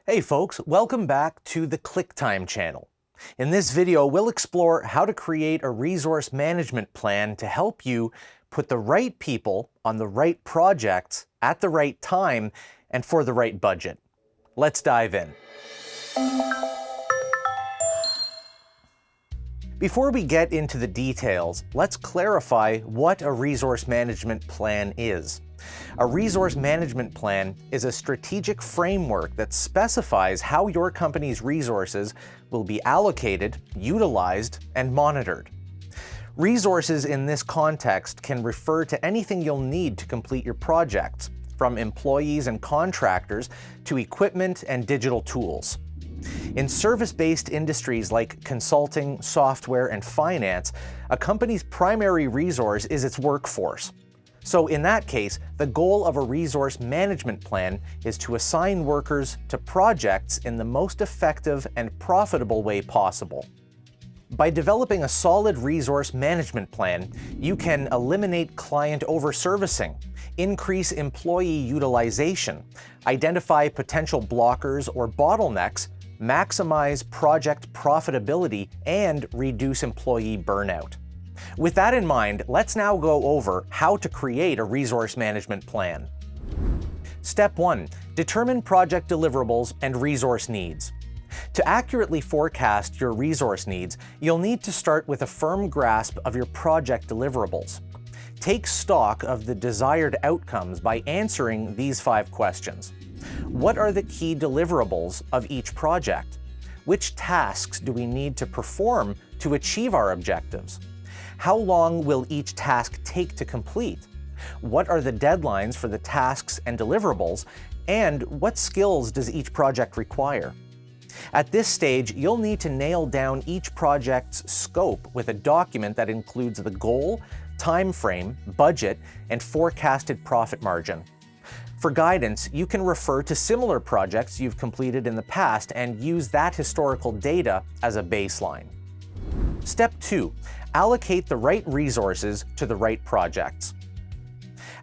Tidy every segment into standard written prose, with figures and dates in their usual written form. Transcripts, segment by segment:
Hey folks, welcome back to the ClickTime channel. In this video, we'll explore how to create a resource management plan to help you put the right people on the right projects at the right time and for the right budget. Let's dive in. Before we get into the details, let's clarify what a resource management plan is. A resource management plan is a strategic framework that specifies how your company's resources will be allocated, utilized, and monitored. Resources in this context can refer to anything you'll need to complete your projects, from employees and contractors to equipment and digital tools. In service-based industries like consulting, software, and finance, a company's primary resource is its workforce. So in that case, the goal of a resource management plan is to assign workers to projects in the most effective and profitable way possible. By developing a solid resource management plan, you can eliminate client overservicing, increase employee utilization, identify potential blockers or bottlenecks, maximize project profitability, and reduce employee burnout. With that in mind, let's now go over how to create a resource management plan. Step 1. Determine project deliverables and resource needs. To accurately forecast your resource needs, you'll need to start with a firm grasp of your project deliverables. Take stock of the desired outcomes by answering these 5 questions. What are the key deliverables of each project? Which tasks do we need to perform to achieve our objectives? How long will each task take to complete? What are the deadlines for the tasks and deliverables? And what skills does each project require? At this stage, you'll need to nail down each project's scope with a document that includes the goal, time frame, budget, and forecasted profit margin. For guidance, you can refer to similar projects you've completed in the past and use that historical data as a baseline. Step 2. Allocate the right resources to the right projects.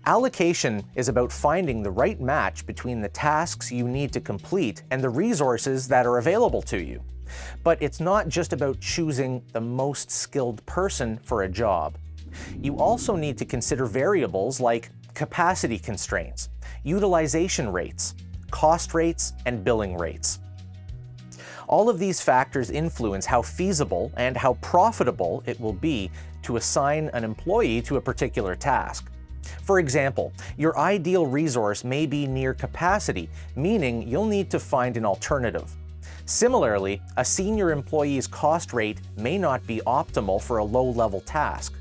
Allocation is about finding the right match between the tasks you need to complete and the resources that are available to you. But it's not just about choosing the most skilled person for a job. You also need to consider variables like capacity constraints, utilization rates, cost rates, and billing rates. All of these factors influence how feasible and how profitable it will be to assign an employee to a particular task. For example, your ideal resource may be near capacity, meaning you'll need to find an alternative. Similarly, a senior employee's cost rate may not be optimal for a low-level task.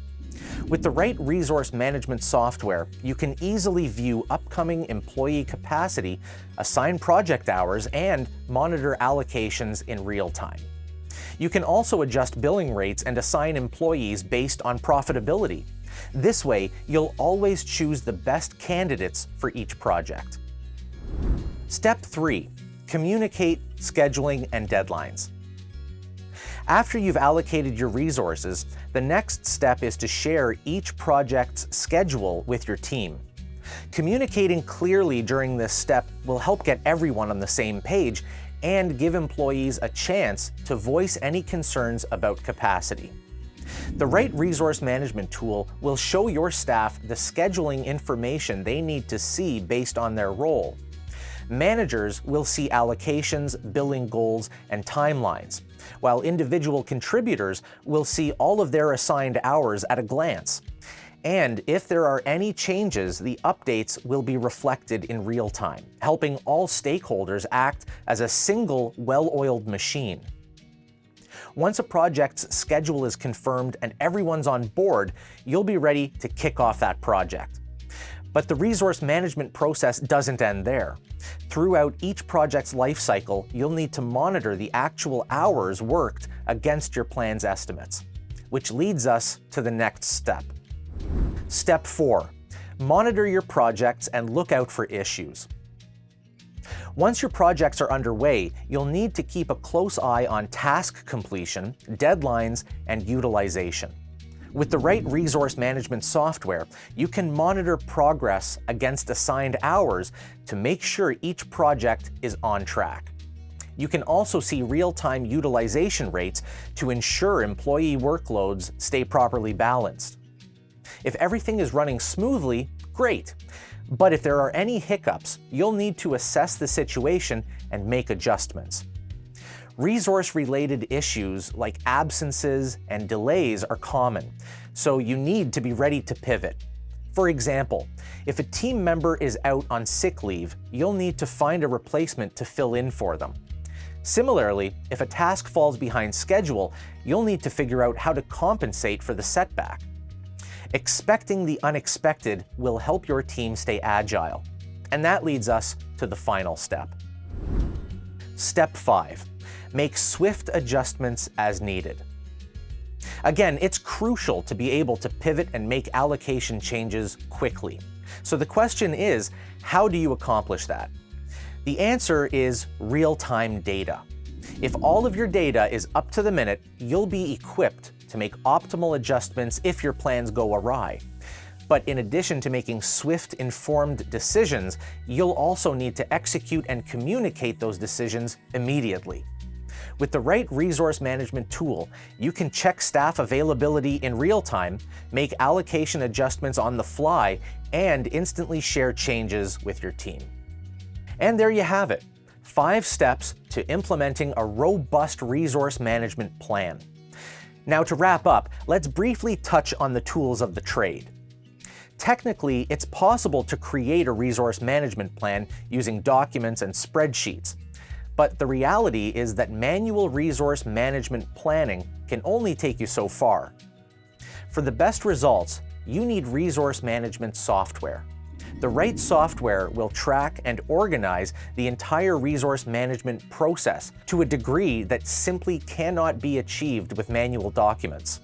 With the right resource management software, you can easily view upcoming employee capacity, assign project hours, and monitor allocations in real time. You can also adjust billing rates and assign employees based on profitability. This way, you'll always choose the best candidates for each project. Step 3. Communicate scheduling and deadlines. After you've allocated your resources, the next step is to share each project's schedule with your team. Communicating clearly during this step will help get everyone on the same page and give employees a chance to voice any concerns about capacity. The right resource management tool will show your staff the scheduling information they need to see based on their role. Managers will see allocations, billing goals, and timelines, while individual contributors will see all of their assigned hours at a glance. And if there are any changes, the updates will be reflected in real time, helping all stakeholders act as a single, well-oiled machine. Once a project's schedule is confirmed and everyone's on board, you'll be ready to kick off that project. But the resource management process doesn't end there. Throughout each project's life cycle, you'll need to monitor the actual hours worked against your plan's estimates, which leads us to the next step. Step 4. Monitor your projects and look out for issues. Once your projects are underway, you'll need to keep a close eye on task completion, deadlines, and utilization. With the right resource management software, you can monitor progress against assigned hours to make sure each project is on track. You can also see real-time utilization rates to ensure employee workloads stay properly balanced. If everything is running smoothly, great. But if there are any hiccups, you'll need to assess the situation and make adjustments. Resource-related issues like absences and delays are common, so you need to be ready to pivot. For example, if a team member is out on sick leave, you'll need to find a replacement to fill in for them. Similarly, if a task falls behind schedule, you'll need to figure out how to compensate for the setback. Expecting the unexpected will help your team stay agile. And that leads us to the final step. Step 5. Make swift adjustments as needed. Again, it's crucial to be able to pivot and make allocation changes quickly. So the question is, how do you accomplish that? The answer is real-time data. If all of your data is up to the minute, you'll be equipped to make optimal adjustments if your plans go awry. But in addition to making swift, informed decisions, you'll also need to execute and communicate those decisions immediately. With the right resource management tool, you can check staff availability in real time, make allocation adjustments on the fly, and instantly share changes with your team. And there you have it, 5 steps to implementing a robust resource management plan. Now to wrap up, let's briefly touch on the tools of the trade. Technically, it's possible to create a resource management plan using documents and spreadsheets. But the reality is that manual resource management planning can only take you so far. For the best results, you need resource management software. The right software will track and organize the entire resource management process to a degree that simply cannot be achieved with manual documents.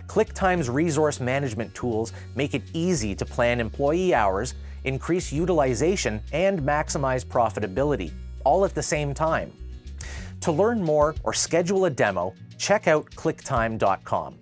ClickTime's resource management tools make it easy to plan employee hours, increase utilization, and maximize profitability, all at the same time. To learn more or schedule a demo, check out ClickTime.com.